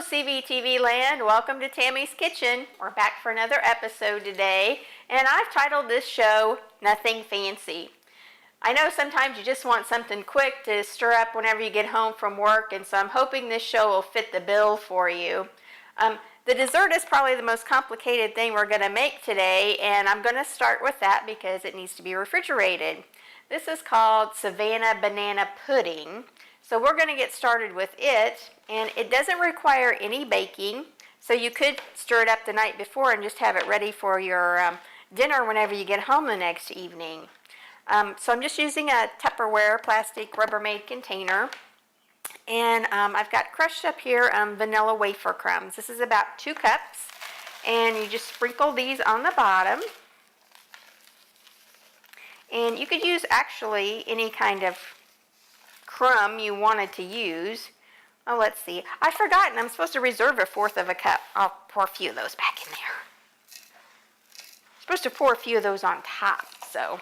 CVTV land, welcome to Tammy's Kitchen. We're back for another episode today, and I've titled this show, Nothing Fancy. I know sometimes you just want something quick to stir up whenever you get home from work, and so I'm hoping this show will fit the bill for you. The dessert is probably the most complicated thing we're going to make today, and I'm going to start with that because it needs to be refrigerated. This is called Savannah Banana Pudding. So we're going to get started with it, and it doesn't require any baking, so you could stir it up the night before and just have it ready for your dinner whenever you get home the next evening. So I'm just using a Tupperware plastic Rubbermaid container, and I've got crushed up here vanilla wafer crumbs. This is about 2 cups, and you just sprinkle these on the bottom. And you could use actually any kind of crumb you wanted to use. Oh, let's see. I've forgotten. I'm supposed to reserve 1/4 of a cup. I'll pour a few of those back in there. I'm supposed to pour a few of those on top, so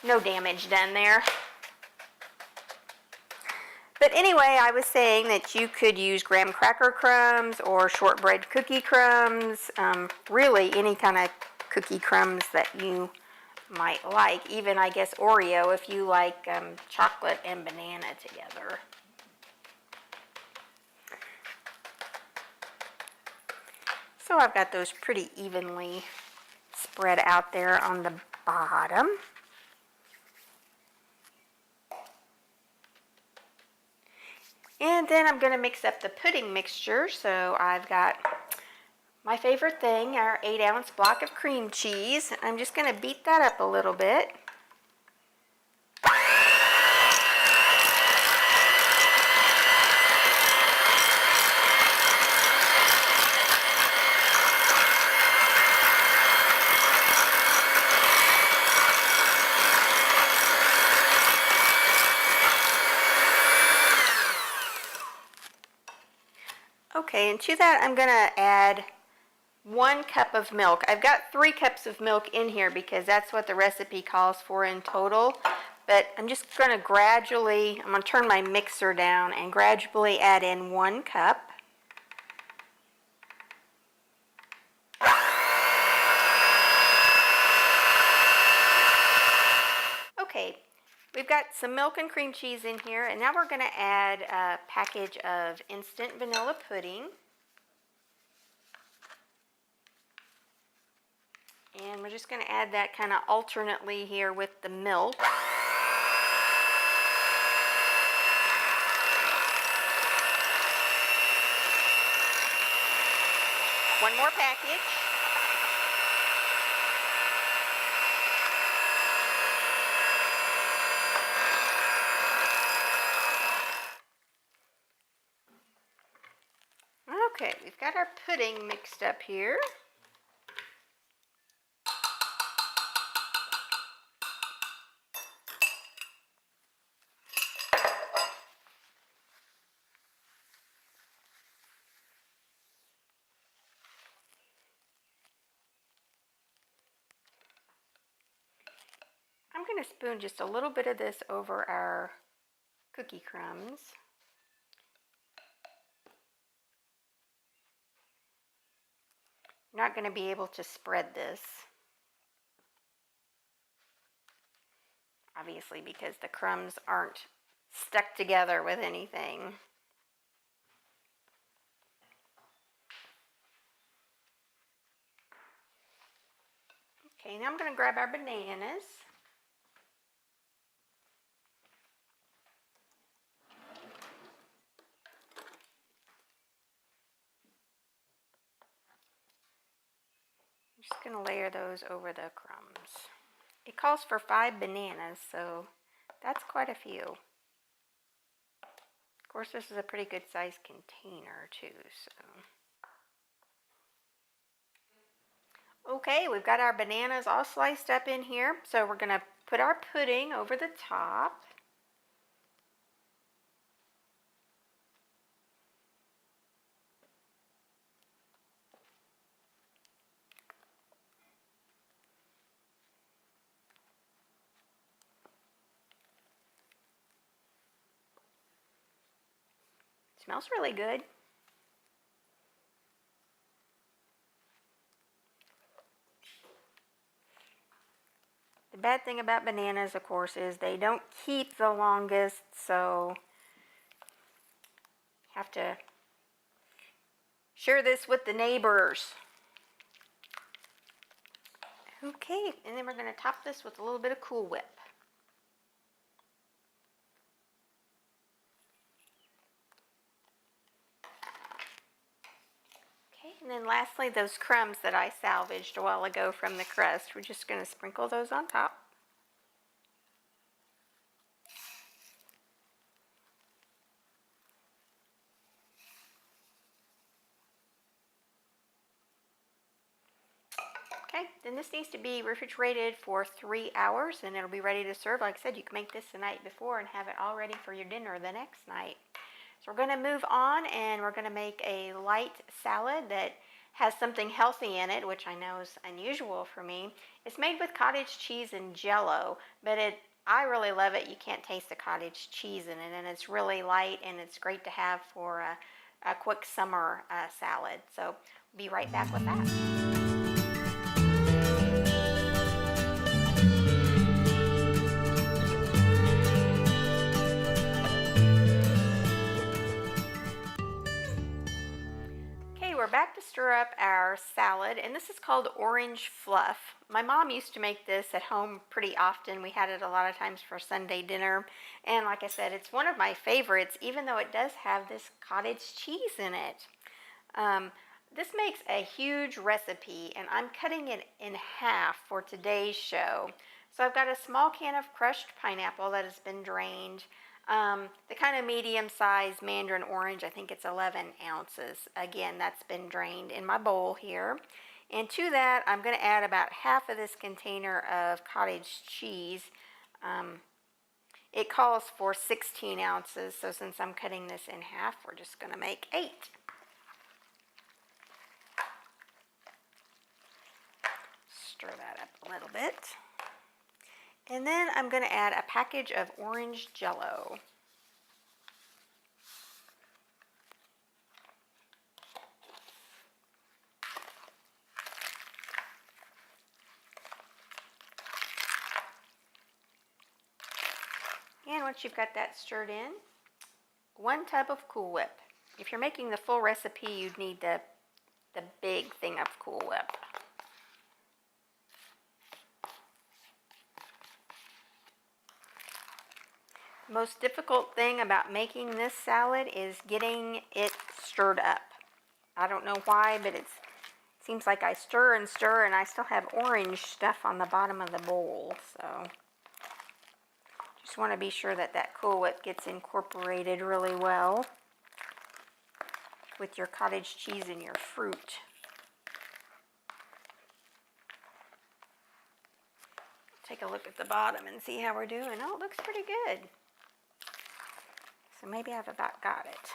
no damage done there. But anyway, I was saying that you could use graham cracker crumbs or shortbread cookie crumbs, really any kind of cookie crumbs that you might like, even I guess Oreo if you like chocolate and banana together. So I've got those pretty evenly spread out there on the bottom. And then I'm going to mix up the pudding mixture. So I've got my favorite thing, our 8-ounce block of cream cheese. I'm just going to beat that up a little bit. Okay, and to that I'm going to add 1 cup of milk. I've got 3 cups of milk in here because that's what the recipe calls for in total. But I'm just going to I'm going to turn my mixer down and gradually add in 1 cup. Okay, we've got some milk and cream cheese in here, and now we're going to add a package of instant vanilla pudding. And we're just going to add that kind of alternately here with the milk. One more package. Okay, we've got our pudding mixed up here. I'm going to spoon just a little bit of this over our cookie crumbs. You're not going to be able to spread this, obviously, because the crumbs aren't stuck together with anything. Okay, now I'm going to grab our bananas. I'm just going to layer those over the crumbs. It calls for 5 bananas, so that's quite a few. Of course, this is a pretty good sized container too, so. Okay, we've got our bananas all sliced up in here, so we're going to put our pudding over the top. Smells really good. bad thing about bananas, of course, is they don't keep the longest, so have to share this with the neighbors. Okay, and then we're going to top this with a little bit of Cool Whip. Okay, and then lastly, those crumbs that I salvaged a while ago from the crust, we're just going to sprinkle those on top. Okay, then this needs to be refrigerated for 3 hours and it'll be ready to serve. Like I said, you can make this the night before and have it all ready for your dinner the next night. So we're going to move on and we're going to make a light salad that has something healthy in it, which I know is unusual for me. It's made with cottage cheese and Jell-O, but I really love it. You can't taste the cottage cheese in it, and it's really light and it's great to have for a quick summer salad. So be right back with that. We're back to stir up our salad, and this is called orange fluff. My mom used to make this at home pretty often. We had it a lot of times for Sunday dinner, and like I said, it's one of my favorites, even though it does have this cottage cheese in it. This makes a huge recipe, and I'm cutting it in half for today's show. So I've got a small can of crushed pineapple that has been drained. The kind of medium-sized mandarin orange, I think it's 11 ounces. Again, that's been drained in my bowl here. And to that, I'm going to add about half of this container of cottage cheese. It calls for 16 ounces, so since I'm cutting this in half, we're just going to make 8. Stir that up a little bit. And then I'm going to add a package of orange Jell-O. And once you've got that stirred in, 1 tub of Cool Whip. If you're making the full recipe, you'd need the big thing of Cool Whip. The most difficult thing about making this salad is getting it stirred up. I don't know why, but it seems like I stir and stir and I still have orange stuff on the bottom of the bowl. So just want to be sure that that Cool Whip gets incorporated really well with your cottage cheese and your fruit. Take a look at the bottom and see how we're doing. Oh, it looks pretty good. So maybe I've about got it.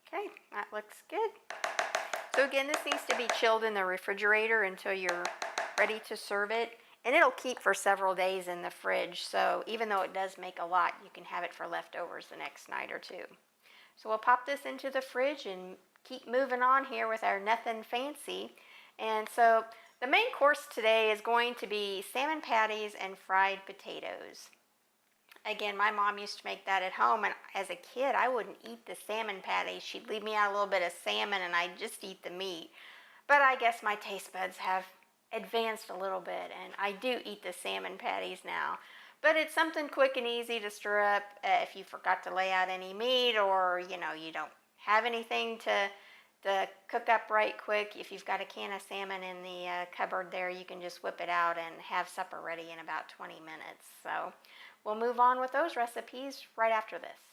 Okay, that looks good. So again, this needs to be chilled in the refrigerator until you're ready to serve it. And it'll keep for several days in the fridge. So even though it does make a lot, you can have it for leftovers the next night or two. So we'll pop this into the fridge and keep moving on here with our Nothin Fancy. And so the main course today is going to be salmon patties and fried potatoes. Again, my mom used to make that at home, and as a kid, I wouldn't eat the salmon patties. She'd leave me out a little bit of salmon, and I'd just eat the meat. But I guess my taste buds have advanced a little bit, and I do eat the salmon patties now. But it's something quick and easy to stir up if you forgot to lay out any meat, or you don't have anything to cook up right quick. If you've got a can of salmon in the cupboard there, you can just whip it out and have supper ready in about 20 minutes. So we'll move on with those recipes right after this.